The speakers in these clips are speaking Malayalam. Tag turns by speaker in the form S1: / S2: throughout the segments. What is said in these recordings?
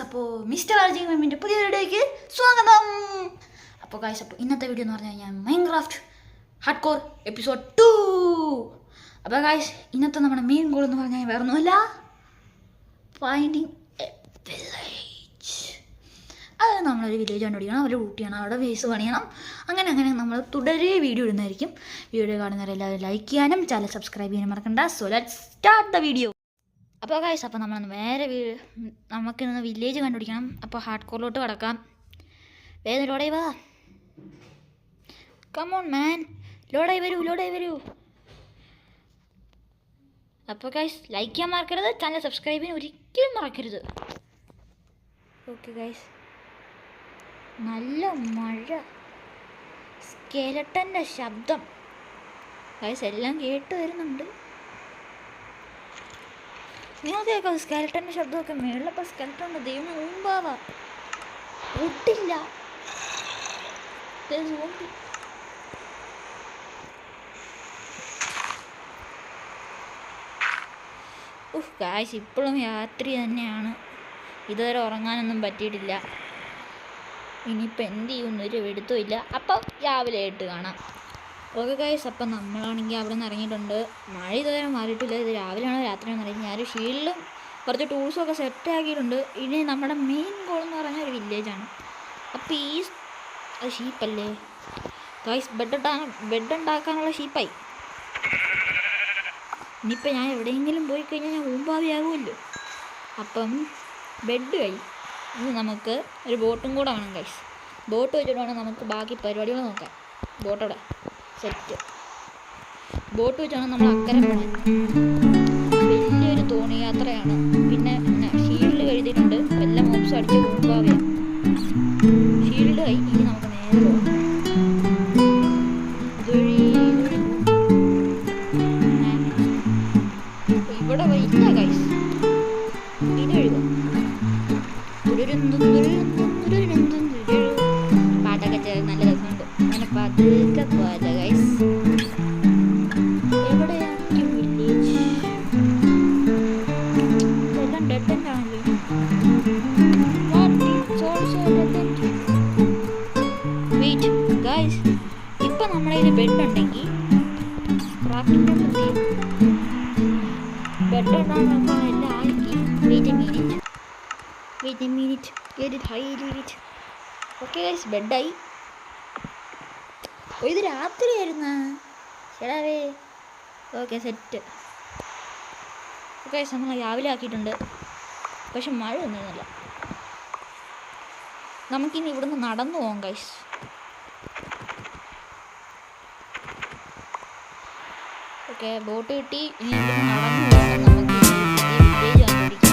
S1: അപ്പോൾ മിസ്റ്റർ ആർജിങ് മെമ്മിൻ്റെ പുതിയ വീഡിയോയ്ക്ക് സ്വാഗതം. അപ്പോൾ ഗൈസ്, അപ്പോൾ ഇന്നത്തെ വീഡിയോ എന്ന് പറഞ്ഞു കഴിഞ്ഞാൽ മൈൻക്രാഫ്റ്റ് ഹാർഡ് കോർ എപ്പിസോഡ് 2. അപ്പോൾ ഗൈസ്, ഇന്നത്തെ നമ്മുടെ മെയിൻ ഗോൾ എന്ന് പറഞ്ഞാൽ വേറെ ഒന്നുമല്ല, ഫൈൻഡിങ് എ വില്ലേജ്. അത് നമ്മളൊരു വില്ലേജ് കണ്ടുപിടിക്കണം, ഒരു ഊട്ടിയാണ്, അവിടെ ബേസ് പണിയണം. അങ്ങനെ നമ്മൾ തുടരെ വീഡിയോ ഇടുന്നതായിരിക്കും. വീഡിയോ കാണുന്നവരെല്ലാവരും ലൈക്ക് ചെയ്യാനും ചാനൽ സബ്സ്ക്രൈബ് ചെയ്യാനും മറക്കണ്ട. So let's start the video. അപ്പോൾ ഗൈസ്, അപ്പോൾ നമ്മൾ വേറെ നമുക്കിന്ന് വില്ലേജ് കണ്ടുപിടിക്കണം. അപ്പോൾ ഹാർഡ് കോറിലോട്ട് കിടക്കാം. വേഗം ലോഡായി വാ, കമോൺ മാൻ, ലോഡായി വരൂ. അപ്പോൾ ഗൈസ്, ലൈക്ക് ചെയ്യാൻ മറക്കരുത്, ചാനൽ സബ്സ്ക്രൈബ് ചെയ്യാൻ ഒരിക്കലും മറക്കരുത്. ഓക്കെ ഗൈസ്, നല്ല മഴ, സ്കെലട്ടൻ്റെ ശബ്ദം ഗൈസ് എല്ലാം കേട്ട് വരുന്നുണ്ട്. നിങ്ങൾ കേൾക്കാം സ്കെലട്ടൻ്റെ ശബ്ദമൊക്കെ. മേളിലപ്പോൾ സ്കെലട്ടൻ ഉണ്ട്, ദൈവം മുമ്പാവാ ഒട്ടില്ല. ഗായ്സ്, ഇപ്പോഴും രാത്രി തന്നെയാണ്, ഇതുവരെ ഉറങ്ങാനൊന്നും പറ്റിയിട്ടില്ല. ഇനിയിപ്പോൾ എന്ത് ചെയ്യുന്നൊരു വെടുത്തുമില്ല. അപ്പം രാവിലെ ആയിട്ട് കാണാം. ഓക്കെ ഗൈസ്, അപ്പം നമ്മളാണെങ്കിൽ അവിടെ നിന്ന് ഇറങ്ങിയിട്ടുണ്ട്. മഴ ഇതുവരെ മാറിയിട്ടില്ല. ഇത് രാവിലെയാണോ രാത്രിയാണോ അറിയില്ല. ഞാനൊരു ഷീൽഡും കുറച്ച് ടൂൾസും ഒക്കെ സെറ്റ് ആക്കിയിട്ടുണ്ട്. ഇനി നമ്മുടെ മെയിൻ ഗോൾ എന്ന് പറഞ്ഞാൽ ഒരു വില്ലേജാണ്. അപ്പോൾ അത് ഷീപ്പല്ലേ ഗൈസ്, ബെഡ് ഉണ്ടാക്കാനുള്ള ഷീപ്പായി. ഇനിയിപ്പോൾ ഞാൻ എവിടെയെങ്കിലും പോയി കഴിഞ്ഞാൽ ഞാൻ ഊമ്പാവിയാകുമല്ലോ. അപ്പം ബെഡ് ആയി. ഇനി നമുക്ക് ഒരു ബോട്ടും കൂടെ വേണം ഗൈസ്. ബോട്ട് വെച്ചിട്ട് വേണം നമുക്ക് ബാക്കി പരിപാടികൾ നോക്കാം. ബോട്ടോടെ സെറ്റ്. ബോട്ട് വെച്ചാണ് നമ്മൾ അക്കരെ പോണത്. വലിയൊരു തോണി യാത്രയാണ്. പിന്നെ ഷീൽഡ് കഴുതിയിട്ടുണ്ട്. എല്ലാ മോപ്സും അടിച്ച് മുമ്പാവുകയാണ്. ഷീൽഡ് ആയി. ഇനി നമുക്ക് നേരെ പോകാം. ഇവിടെ ഇല്ല ഗൈസ്, ഇനി എഴുതാം. പാട്ടൊക്കെ ചേർന്ന് നല്ല രസമുണ്ട്. അങ്ങനെ പതുക്കെ പോകാം ഗൈസ്. എവിടെയായിരിക്കും വില്ലേജ്? ഇതെല്ലാം ഡെഡ് എൻഡ് ആണല്ലോ. വെയിറ്റ് ഗൈസ്, ഇപ്പം നമ്മുടെ കയ്യിൽ ബെഡ് ഉണ്ടെങ്കിൽ ബെഡ് ഉണ്ടാകുമ്പോൾ എല്ലാം ആക്കി. Wait minute get it highly it. Okay guys, ബെഡായി. ഇത് രാത്രിയായിരുന്നു ചേടാവേ. Okay set. ഓക്കെ ഗൈസ്, നമ്മൾ രാവിലെ ആക്കിയിട്ടുണ്ട്. പക്ഷെ മഴ ഒന്നുമില്ല. നമുക്കിനി ഇവിടുന്ന് നടന്നു പോകാം ഗൈസ്. ഓക്കെ, ബോട്ട് കിട്ടി. ഇനി ഇവിടുന്ന് നടന്നു പോകാം. നമുക്ക് വില്ലേജ് കണ്ടുപിടിക്കാം.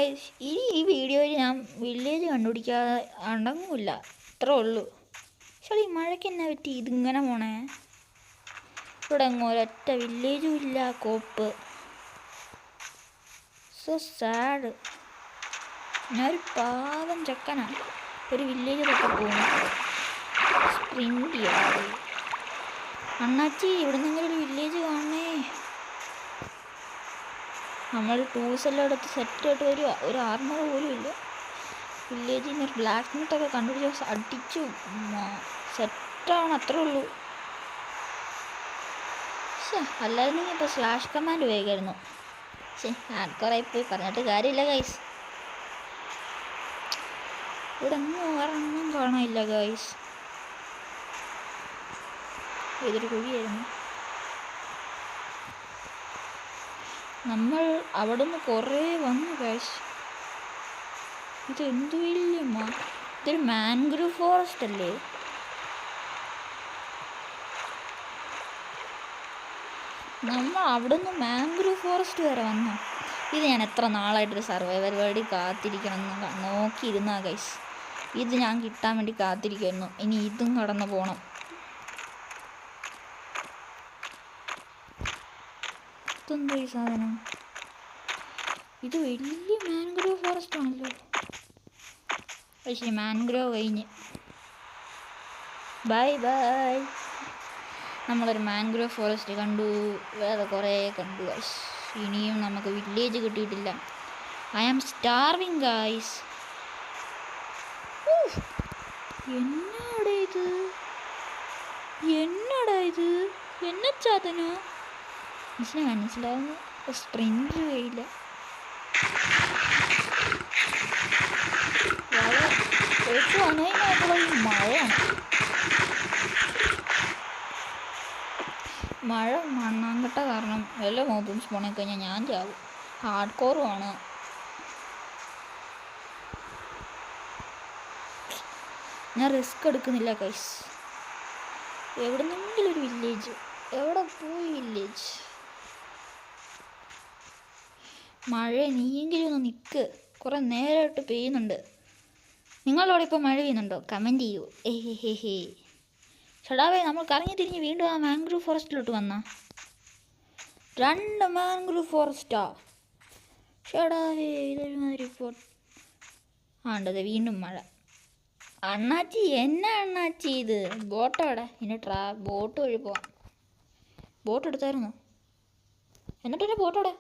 S1: ഗായ്സ് ഈ വീഡിയോയിൽ ഞാൻ വില്ലേജ് കണ്ടുപിടിക്കാതെ അടങ്ങൂല, ഇത്രേ ഉള്ളൂ. പക്ഷേ ഈ മഴയ്ക്ക് എന്നാ പറ്റി ഇതിങ്ങനെ പോണേ? ഇവിടെ എങ്ങും ഒരൊറ്റ വില്ലേജും ഇല്ല. കോപ്പ് സോ സാഡ്. ഞാനൊരു പാവം ചെക്കനാണ്, ഒരു വില്ലേജ് തൊട്ട് പോകുന്നു. സ്പ്രിൻറ്റ് ചെയ്യാം. അണ്ണാച്ചി ഇവിടെ നിന്നെങ്കിലും ഒരു വില്ലേജ് കാണണേ. നമ്മൾ ടൂൾസ് എല്ലാം എടുത്ത് സെറ്റായിട്ട് വരിക, ഒരു ആർമർ പോലും ഇല്ല. വില്ലേജിൽ നിന്ന് ഒരു ബ്ലാക്ക് സ്മിത്തൊക്കെ കണ്ടുപിടിച്ച് അടിച്ചു സെറ്റാവണം, അത്രേ ഉള്ളൂ. അല്ലായിരുന്നെങ്കിൽ ഇപ്പോൾ സ്ലാഷ് കമാൻഡ് ഉപയോഗിക്കായിരുന്നു. ഹാർഡ്കോറായി പോയി, പറഞ്ഞിട്ട് കാര്യമില്ല ഗൈസ്. ഇവിടെ ഒന്നും കാണാനില്ല ഗൈസ്. ഇതൊരു കുഴിയായിരുന്നു. നമ്മൾ അവിടെ നിന്ന് കുറേ വന്നു ഗൈസ്. ഇതെന്തു വലിയമ്മ, ഇതൊരു മാൻഗ്രൂവ് ഫോറസ്റ്റ് അല്ലേ? നമ്മൾ അവിടെ നിന്ന് മാൻഗ്രൂവ് ഫോറസ്റ്റ് വരെ വന്നു. ഇത് ഞാൻ എത്ര നാളായിട്ടൊരു സർവൈവൽ വേണ്ടി കാത്തിരിക്കണം എന്ന് നോക്കിയിരുന്നാ ഗൈസ്. ഇത് ഞാൻ കിട്ടാൻ വേണ്ടി കാത്തിരിക്കുമായിരുന്നു. ഇനി ഇതും കടന്നു പോകണം. ഇതെന്തോ ഈ സാധനം? ഇത് വലിയ മാൻഗ്രൂവ് ഫോറസ്റ്റ് ആണല്ലോ. പക്ഷേ മാൻഗ്രൂവ് കഴിഞ്ഞ് ബൈ ബൈ. നമ്മളൊരു മാൻഗ്രൂവ് ഫോറസ്റ്റ് കണ്ടു, വേറെ കുറേ കണ്ടു ഗൈസ്. ഇനിയും നമുക്ക് വില്ലേജ് കിട്ടിയിട്ടില്ല. I am starving guys. എന്നടാ ഇത് എന്നെ ചാതനോ മനസ്സിലാവുന്നു. സ്പ്രിന്റ് കഴിയില്ല. ഏറ്റവും അനയമായിട്ടുള്ള ഈ മഴയാണ്. മഴ മണ്ണാങ്കട്ട കാരണം വല്ല മോബും സ്പോണി കഴിഞ്ഞാൽ ഞാൻ ചാവും. ഹാർഡ് കോറുമാണ്. ഞാൻ റിസ്ക് എടുക്കുന്നില്ല ഗൈസ്. എവിടെ നിന്നെങ്കിലും ഒരു വില്ലേജ്. എവിടെ പോയി വില്ലേജ്? മഴ നീയെങ്കിലും ഒന്ന് നിൽക്ക്, കുറേ നേരമായിട്ട് പെയ്യുന്നുണ്ട്. നിങ്ങളവിടെ ഇപ്പോൾ മഴ പെയ്യുന്നുണ്ടോ? കമൻറ്റ് ചെയ്യൂ. ഹേ ഷടാവേ, നമ്മൾ കറങ്ങി തിരിഞ്ഞ് വീണ്ടും ആ മാൻഗ്രൂവ് ഫോറസ്റ്റിലോട്ട് വന്ന 2 മാൻഗ്രൂവ് ഫോറസ്റ്റാ. ഷടാവേ, ഇതൊരുമാതിരി ആണ്ടത് വീണ്ടും മഴ. അണ്ണാച്ചി എന്നാ അണ്ണാച്ചി ഇത്? ബോട്ടവിടെ? ഇനി ബോട്ട് വഴി പോവാം. ബോട്ട് എടുത്തായിരുന്നു. എന്നിട്ടെന്നെ ബോട്ടോടെ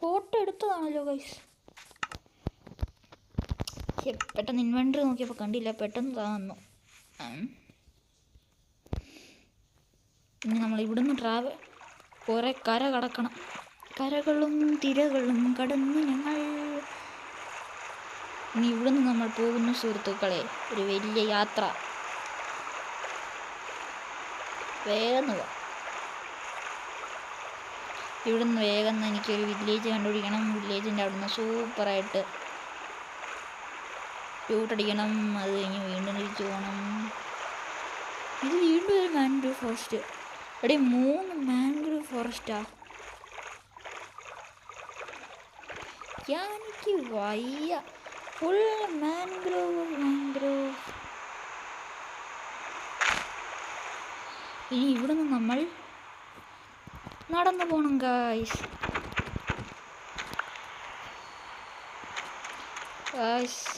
S1: ബോട്ട് എടുത്തതാണല്ലോ ഗൈസ്. പെട്ടെന്ന് ഇൻവെൻറ്ററി നോക്കിയപ്പോൾ കണ്ടില്ല, പെട്ടെന്ന് തന്നു. ഇനി നമ്മൾ ഇവിടുന്ന് കുറേ കര കടക്കണം. കരകളും തിരകളും കടന്ന് ഞങ്ങൾ ഇനി ഇവിടുന്ന് നമ്മൾ പോകുന്നു സുഹൃത്തുക്കളെ. ഒരു വലിയ യാത്ര. വേഗം പോവാം. ഇവിടുന്ന് വേഗം എനിക്കൊരു വില്ലേജ് കണ്ടുപിടിക്കണം. വില്ലേജിൻ്റെ അവിടുന്ന് സൂപ്പറായിട്ട് ഷൂട്ടടിക്കണം. അത് കഴിഞ്ഞ് വീണ്ടും തിരിച്ചു പോകണം. ഇത് വീണ്ടും ഒരു മാൻഗ്രൂവ് ഫോറസ്റ്റ്. ഇവിടെ 3 മാൻഗ്രൂവ് ഫോറസ്റ്റാ. എനിക്ക് വയ്യ. Full mangrove. ഇനി ഇവിടുന്ന് നമ്മൾ നടന്നു പോകണം ഗായ്സ്.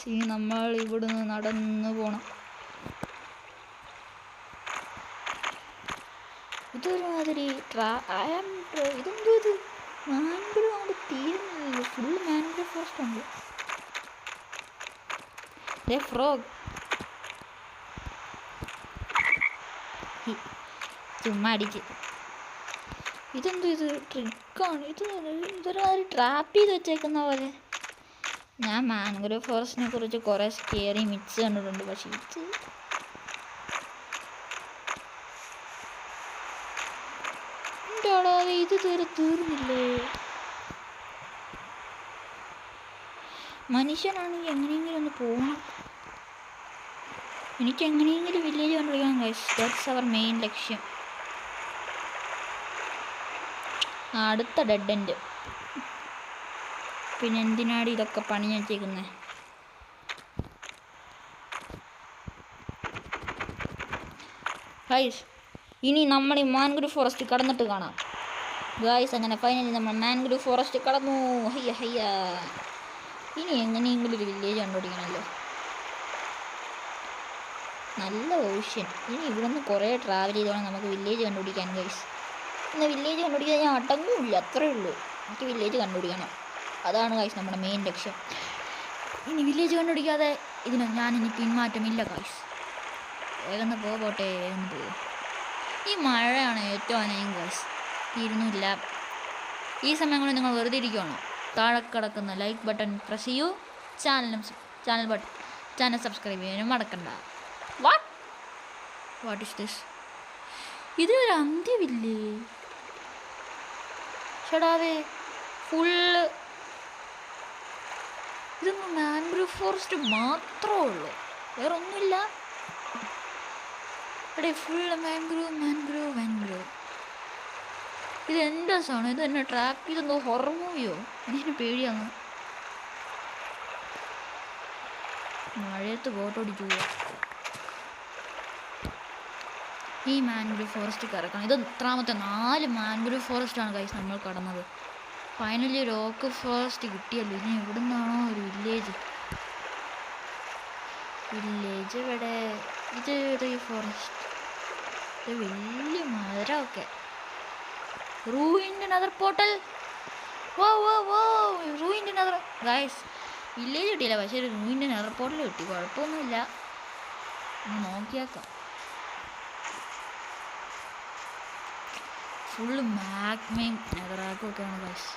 S1: ഇനി നമ്മൾ ഇവിടുന്ന് നടന്നു പോകണം. ഇതൊരുമാതിരി ഇതെന്തോ ഇത്? മാൻഗ്രൂവ് അങ്ങോട്ട് തീരുന്നില്ലല്ലോ. ഫുൾ മാൻഗ്രൂവ് ഫോറസ്റ്റ് ഉണ്ട്. ഫ്രോഗ് ചുമ്മാ അടിച്ച്. ഇതെന്തോ ഇത്? ട്രിക്കാണ് ഇതൊരുമാതിരി ട്രാപ്പ് ചെയ്ത് വെച്ചേക്കുന്ന പോലെ. ഞാൻ മാൻഗ്രൂവ് ഫോറസ്റ്റിനെ കുറിച്ച് കുറേ സ്കെയറി മിക്സ് കണ്ടിട്ടുണ്ട്. പക്ഷേ ഇത് ഇതുവരെ തീർന്നില്ലേ? മനുഷ്യനാണെങ്കിൽ എങ്ങനെയെങ്കിലും ഒന്ന് പോകണം. എനിക്ക് എങ്ങനെയെങ്കിലും വില്ലേജ് കണ്ടുപിടിക്കണം ഗൈസ്. ദാറ്റ്സ് അവർ മെയിൻ ലക്ഷ്യം. അടുത്ത ഡെഡ് എൻഡ്. പിന്നെ എന്തിനാണ് ഇതൊക്കെ പണി വെച്ചേക്കുന്നത്? ഗൈസ് ഇനി നമ്മൾ ഈ മാൻഗ്രൂവ് ഫോറസ്റ്റ് കടന്നിട്ട് കാണാം. ഗൈസ് അങ്ങനെ ഫൈനലി നമ്മൾ മാൻഗ്രൂവ് ഫോറസ്റ്റ് കടന്നു. ഹയ്യ ഹയ്യ. ഇനി എങ്ങനെയെങ്കിലും ഒരു വില്ലേജ് കണ്ടുപിടിക്കണമല്ലോ. നല്ല ഓഷ്യൻ. ഇനി ഇവിടെ നിന്ന് കുറേ ട്രാവൽ ചെയ്ത് വേണം നമുക്ക് വില്ലേജ് കണ്ടുപിടിക്കാൻ ഗൈസ്. ഇന്ന് വില്ലേജ് കണ്ടുപിടിക്കാൻ ഞാൻ അടങ്ങുമില്ല, അത്രേ ഉള്ളൂ. എനിക്ക് വില്ലേജ് കണ്ടുപിടിക്കണം. അതാണ് ഗൈസ് നമ്മുടെ മെയിൻ ലക്ഷ്യം. ഇനി വില്ലേജ് കണ്ടുപിടിക്കാതെ ഞാനിനി പിന്മാറ്റമില്ല ഗൈസ്. വേഗം പോകട്ടെ, വേഗം പോകും. ഈ മഴയാണ് ഏറ്റവും അനയം ഗൈസ്. തീരുന്നില്ല. ഈ സമയങ്ങളിൽ നിങ്ങൾ വെറുതെ ഇരിക്കുകയാണോ? താഴെ കിടക്കുന്ന ലൈക്ക് ബട്ടൺ പ്രസ് ചെയ്യൂ. ചാനൽ സബ്സ്ക്രൈബ് ചെയ്യാനും മറക്കണ്ട. What is this? ഇതൊരു അന്ത്യമില്ലേ? ഷടാവേ ഫുള്ള് ഇതൊന്നും മാൻഗ്രൂവ് ഫോറസ്റ്റ് മാത്രമേ ഉള്ളൂ, വേറെ ഒന്നുമില്ല ഇവിടെ. Full mangrove. ഇത് എൻ്റെ സാണ്. ഇത് എന്നെ ട്രാപ്പ് ചെയ്തെന്തോ ഹൊറർ മൂവിയോ? എനിക്ക് പേടിയാണ്. മഴയത്ത് ബോട്ടോടിച്ചു പോവുക. ഈ മാൻഗ്രൂവ് ഫോറസ്റ്റ് കറക്കണം. ഇത് എത്രാമത്തെ 4 മാൻഗ്രൂവ് ഫോറസ്റ്റാണ് ഗൈസ് നമ്മൾ കടന്നത്. ഫൈനലി റോക്ക് ഫോറസ്റ്റ് കിട്ടിയല്ലോ. ഇനി എവിടെ നിന്നാണോ ഒരു വില്ലേജ് ഇവിടെ? ഇത് ഈ ഫോറസ്റ്റ് ഇത് വലിയ മരമൊക്കെ. റൂയിൻ്റെ നെതർ പോർട്ടൽ. റൂയിൻ്റെ നെതർ ഗൈസ് വില്ലേജ് കിട്ടിയില്ല, പക്ഷേ ഒരു റൂയിൻ്റെ നെതർ പോർട്ടൽ കിട്ടി. കുഴപ്പമൊന്നുമില്ല, ഒന്ന് നോക്കിയേക്കാം. ഫുള്ള് മാഗ്മയും നെതറാക്കും ഒക്കെയാണ് ഗൈസ്.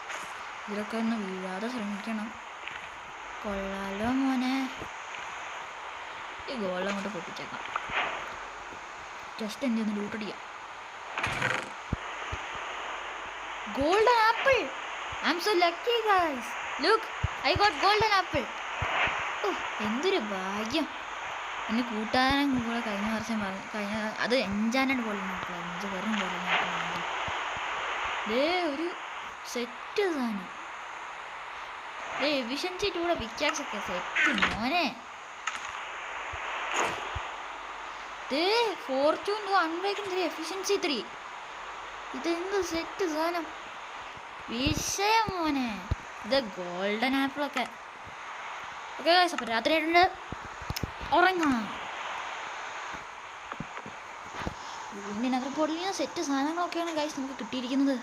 S1: ഇതിലൊക്കെ ഒന്ന് വീഴാതെ ശ്രമിക്കണം. കൊള്ളാലോ മോനെ. ഈ ഗോൾഡ് അങ്ങോട്ട് പൊട്ടിച്ചേക്കാം. ജസ്റ്റ് എൻ്റെ ഒന്ന് ലൂട്ടടിക്കാം. Golden apple! I'm so lucky guys. Look, I got golden apple. എന്തൊരു ഭാഗ്യം. എന്നെ കൂട്ടാനും കൂടെ കഴിഞ്ഞ വർഷം അത് എൻജാൻഡ് ഗോൾഡൻ ആപ്പിൾ ആയിരുന്നു. ഇത് വെറും ഗോൾഡൻ ആപ്പിൾ ആണ്. ഒരു സെറ്റ് സാധനം. എഫിഷ്യൻസി കൂടെ പിക്കാക്സ് ഒക്കെ സെറ്റ് മോനെ. Fortune 1 efficiency 3. ഇതെന്ത് സെറ്റ് സാധനം, വിഷയം മോനെ. ഇത് ഗോൾഡൻ ആപ്പിളൊക്കെ. ഓക്കെ ഗൈസ്, അപ്പോൾ രാത്രി ആയിട്ടുണ്ട്, ഉറങ്ങാം. ഇതിനകത്ത് പൊടിയ സെറ്റ് സാധനങ്ങളൊക്കെയാണ് ഗൈസ് നമുക്ക് കിട്ടിയിരിക്കുന്നത്.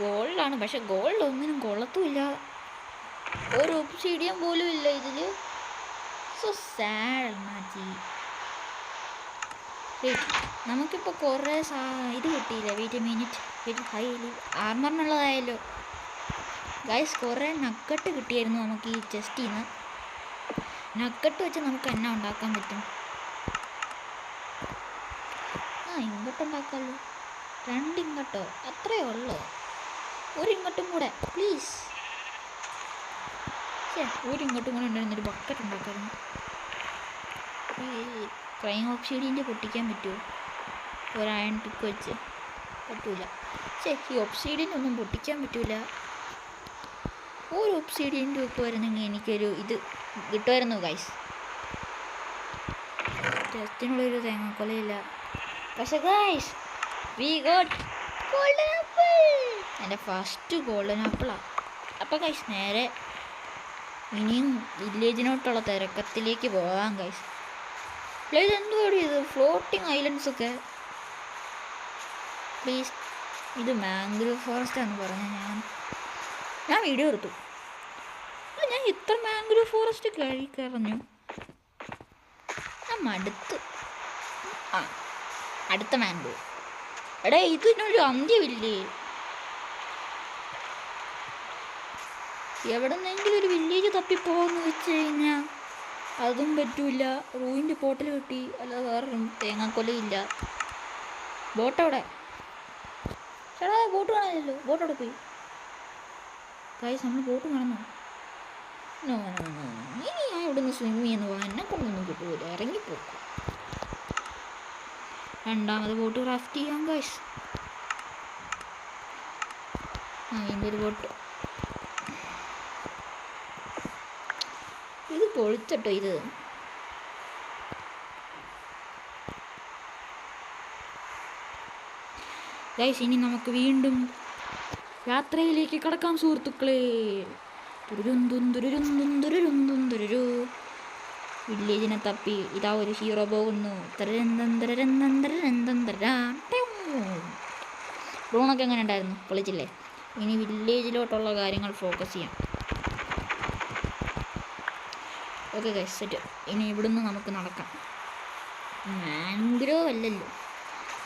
S1: ഗോൾഡാണ്, പക്ഷെ ഗോൾഡ് ഒന്നിനും കൊള്ളത്തുമില്ല. ഒരു ഒബ്സിഡിയം പോലും ഇല്ല ഇതിൽ. സോ സാഡ് മാറ്റി. നമുക്കിപ്പോൾ കുറേ ഇത് കിട്ടിയില്ല. Wait a minute. ഹൈ ആർമറിനുള്ളതായല്ലോ ഗൈസ്. കുറേ നക്കട്ട് കിട്ടിയായിരുന്നു നമുക്ക് ഈ ചെസ്റ്റിൽ നിന്ന്. നക്കട്ട് വെച്ച് നമുക്ക് എന്നാ ഉണ്ടാക്കാൻ പറ്റും? ഇങ്ങോട്ട് ഉണ്ടാക്കാമല്ലോ. 2 ഇങ്ങോട്ടോ? അത്രയേ ഉള്ളൂ. 1 ഇങ്ങോട്ടും കൂടെ പ്ലീസ്. ഒരു ഇങ്ങോട്ടും കൂടെ ഉണ്ടായിരുന്നൊരു ബക്കറ്റ് ഉണ്ടാക്കായിരുന്നു. ഈ ക്രൈം ഒബ്സിഡിയൻ്റെ പൊട്ടിക്കാൻ പറ്റുമോ? ഒരു അയൺ പിക്ക് വെച്ച് പറ്റൂല. ഈ ഒബ്സിഡിയൻ്റെ ഒന്നും പൊട്ടിക്കാൻ പറ്റൂല. ഒരു ഒബ്സിഡിയൻ്റെ ഒക്കെ വരുന്നെങ്കിൽ എനിക്കൊരു ഇത് കിട്ടുമായിരുന്നു ഗൈസ്. ടെസ്റ്റിനുള്ളൊരു തേങ്ങാക്കൊലയില്ല. പക്ഷെ guys we got golden apple. എൻ്റെ ഫസ്റ്റ് ഗോൾഡൻ ആപ്പിളാണ്. അപ്പോൾ ഗൈസ് നേരെ ഇനിയും വില്ലേജിനോട്ടുള്ള തിരക്കത്തിലേക്ക് പോകാം ഗൈസ്. ഇതെന്തുവാടി ഇത്? ഫ്ലോട്ടിങ് ഐലൻഡ്സ് ഒക്കെ. പ്ലീസ്, ഇത് മാംഗ്രൂവ് ഫോറസ്റ്റ് ആണെന്ന് പറഞ്ഞാൽ ഞാൻ വീഡിയോ എടുത്തു. ഞാൻ ഇത്ര മാംഗ്രൂവ് ഫോറസ്റ്റ് കഴിക്കറിഞ്ഞു. ഞാൻ മടുത്ത്. അടുത്ത മാംഗ്രൂവ്. എടാ ഇതിനൊരു അന്ത്യമില്ലേ? എവിടെ നിന്നെങ്കിലും ഒരു വില്ലേജ് തപ്പിപ്പോന്ന് വെച്ച് കഴിഞ്ഞാൽ അതും പറ്റൂല. റൂയിൻ്റെ പോട്ടൽ കിട്ടി, അല്ലാതെ വേറെ തേങ്ങാക്കൊലയില്ല. ബോട്ടവിടെ. ചേട്ടാ ബോട്ട് കാണാനില്ലല്ലോ. ബോട്ടവിടെ പോയി ഗൈസ്. നമ്മൾ ബോട്ട് കാണുന്നു. ഇനി ഞാൻ ഇവിടെ നിന്ന് സ്വിമ്മ് ചെയ്യുന്ന പോകാൻ എന്നെ കൊണ്ടൊന്നും കിട്ടൂല. ഇറങ്ങിപ്പോക്കും. രണ്ടാമത് ബോട്ട് ക്രാഫ്റ്റ് ചെയ്യാം ഗൈസ്. അതിൻ്റെ ഒരു ബോട്ട് ഇത് പൊളിച്ചട്ടോ ഇത്. ഗൈസ് ഇനി നമുക്ക് വീണ്ടും യാത്രയിലേക്ക് കടക്കാം സുഹൃത്തുക്കളെ. വില്ലേജിനെ തപ്പി ഇതാ ഒരു ഹീറോ പോകുന്നു. ഡ്രോണൊക്കെ എങ്ങനെ ഉണ്ടായിരുന്നു? പൊളിച്ചില്ലേ? ഇനി വില്ലേജിലോട്ടുള്ള കാര്യങ്ങൾ ഫോക്കസ് ചെയ്യാം. Okay guys set. ഇനി ഇവിടുന്ന് നമുക്ക് നടക്കാം. മാൻഗ്രോ അല്ലല്ലോ,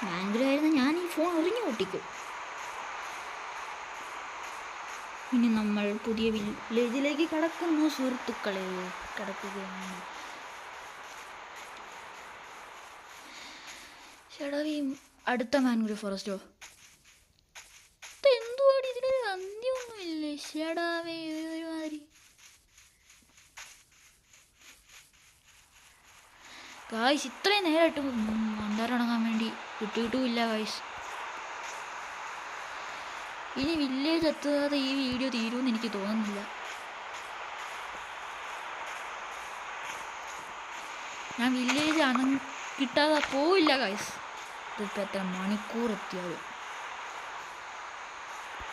S1: മാൻഗ്രോ ആയിരുന്നു ഞാൻ ഈ ഫോൺ എറിഞ്ഞു പൊട്ടിക്കും. ഇനി നമ്മൾ പുതിയ വില്ലേജിലേക്ക് കടക്കുന്നു സുഹൃത്തുക്കളെ. കടക്കുകയാണ്. ഷടാവി അടുത്ത മാൻഗ്രോ ഫോറസ്റ്റോ? എന്തുവാടി ഇതിനൊരു അന്ത്യമൊന്നുമില്ലേ? ഷടാവേ ഒരുമാതിരി. ഗായ്സ് ഇത്രയും നേരമായിട്ട് മന്ദാരടങ്ങാൻ വേണ്ടി കിട്ടിയിട്ടുമില്ല ഗായ്സ്. ഇനി വില്ലേജ് എത്താതെ ഈ വീഡിയോ തീരുമെന്ന് എനിക്ക് തോന്നുന്നില്ല. ഞാൻ വില്ലേജ് കിട്ടാതെ പോയില്ല ഗായ്സ്. ഇതിപ്പോൾ എത്ര മണിക്കൂർ എത്തിയാലും.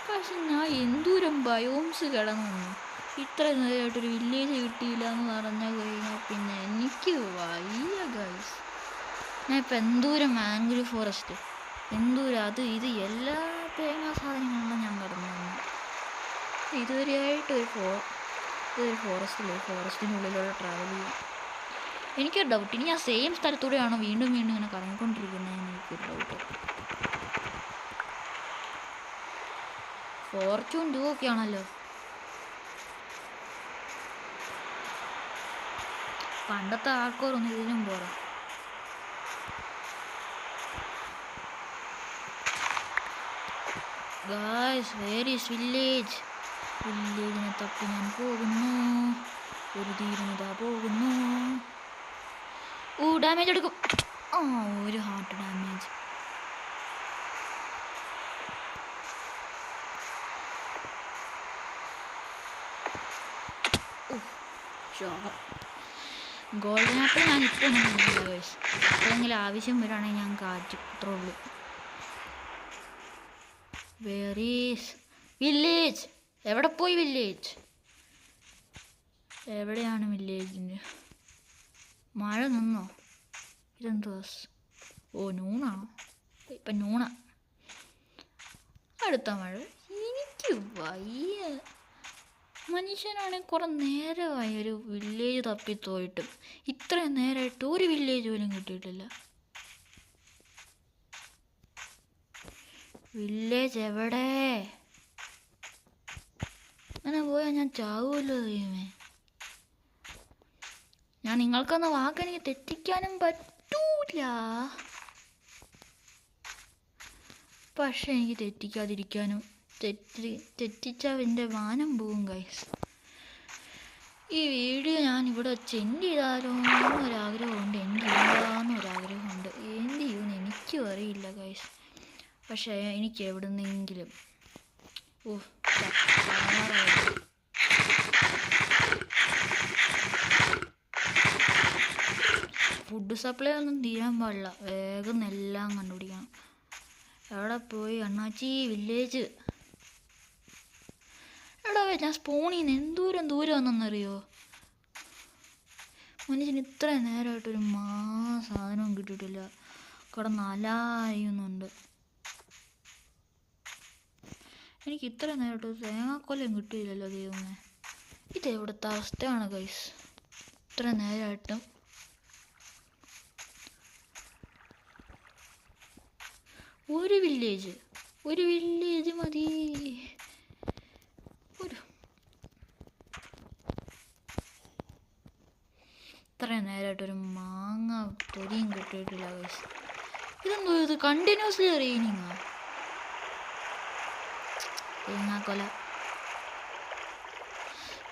S1: പക്ഷെ ഞാൻ എന്തോരം ബയോംസ് കിടന്നു. ഇത്ര നേരമായിട്ടൊരു വില്ലേജ് കിട്ടിയില്ല എന്ന് പറഞ്ഞു കഴിഞ്ഞാൽ പിന്നെ എനിക്ക് വയ്യ ഗൈസ്. ഞാൻ ഇപ്പം എന്തോരം മാംഗ്രോ ഫോറസ്റ്റ്, എന്തോരം അത് ഇത് എല്ലാ തേങ്ങാ സാധനങ്ങളിലും ഞാൻ കടന്നു വന്നു. ഇതുവരെയായിട്ടൊരു ഫോറസ്റ്റിനുള്ളിലൂടെ ട്രാവൽ ചെയ്യും. എനിക്കൊരു ഡൗട്ട്, ഇനി ഞാൻ സെയിം സ്ഥലത്തൂടെയാണോ വീണ്ടും വീണ്ടും ഇങ്ങനെ കറങ്ങിക്കൊണ്ടിരിക്കുന്നതെന്ന് എനിക്കൊരു ഡൗട്ട്. ഫോർച്യൂൺ 2 ഒക്കെ ആണല്ലോ. പണ്ടത്തെ ആൾക്കാരൊന്നും ഇതിലും പോരാ. Guys where is village? വില്ലേജിനെ തപ്പി ഞാൻ പോകുന്നു. ഒരു തീരുമാനതാ പോകുന്നു. ഡാമേജ് എടുക്കും. ഒരു ഹാർട്ട് ഡാമേജ്. ഗോൾഡൻ ആപ്പിൾ ഞാൻ ഇപ്പോൾ എപ്പോഴെങ്കിലും ആവശ്യം വരികയാണെങ്കിൽ ഞാൻ കാറ്റും. അത്രേ ഉള്ളൂ. Where is village? എവിടെ പോയി വില്ലേജ്? എവിടെയാണ് വില്ലേജിന്? മഴ നിന്നോ? ഇതെന്തോ? നൂണാണോ? ഇപ്പം നൂണ. അടുത്ത മഴ. എനിക്ക് വയ്യ. മനുഷ്യനാണെങ്കിൽ കുറേ നേരമായി ഒരു വില്ലേജ് തപ്പിത്തോയിട്ടും ഇത്രയും നേരമായിട്ട് ഒരു വില്ലേജ് പോലും കിട്ടിയിട്ടില്ല. വില്ലേജ് എവിടെ? അങ്ങനെ പോയാൽ ഞാൻ ചാവുമല്ലോ ദൈവമേ. ഞാൻ നിങ്ങൾക്കൊന്ന് വാക്കെനിക്ക് തെറ്റിക്കാനും പറ്റൂല. പക്ഷെ എനിക്ക് തെറ്റിക്കാതിരിക്കാനും തെറ്റിച്ചാൽ എൻ്റെ മാനം പോവും ഗൈസ്. ഈ വീഡിയോ ഞാൻ ഇവിടെ വെച്ച് എൻഡ് ചെയ്താലോ എന്നൊരാഗ്രഹമുണ്ട്, എൻഡ് ചെയ്താന്നൊരാഗ്രഹമുണ്ട്. എന്ത് ചെയ്യുമെന്ന് എനിക്കും അറിയില്ല ഗൈസ്. പക്ഷേ എനിക്ക് എവിടുന്നെങ്കിലും ഫുഡ് സപ്ലൈ ഒന്നും തീരാൻ പാടില്ല. വേഗം എല്ലാം കണ്ടുപിടിക്കണം. എവിടെ പോയി അണ്ണാച്ചി വില്ലേജ്? എടാ ഞാൻ സ്പോണിൽ നിന്ന് എന്തോരം ദൂരം വന്നെന്നറിയോ? മനുഷ്യന് ഇത്രയും നേരമായിട്ടൊരു സാധനവും കിട്ടിയിട്ടില്ല. കിടന്ന് അലായുന്നുണ്ട്. എനിക്ക് ഇത്രയും നേരമായിട്ട് തേങ്ങാക്കൊലയും കിട്ടിയില്ലല്ലോ ദൈവമേ. ഇതെവിടുത്തെ അവസ്ഥയാണ് ഗൈസ്? ഇത്ര നേരമായിട്ടും ഒരു വില്ലേജ് മതി. ഇത്രയും നേരമായിട്ടൊരു മാങ്ങ പൊരിയും കിട്ടിയിട്ടില്ല ഗൈസ്. ഇതെന്തോ ഇത് കണ്ടിന്യൂസ്ലി റെയിനിങ്ങാ? തേങ്ങാക്കൊല.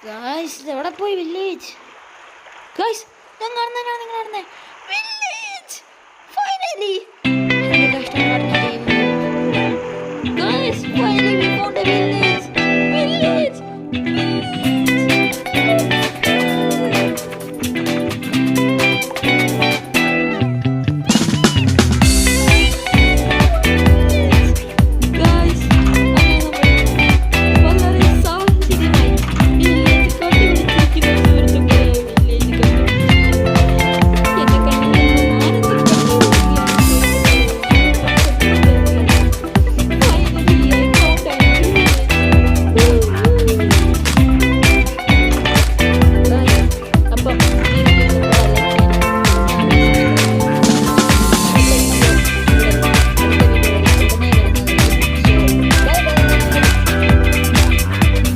S1: ഗൈസ് എവിടെ പോയി വില്ലേജ്? ഗൈസ് ഞാൻ കാണുന്നേ വില്ലേജ് ഫൈനലി.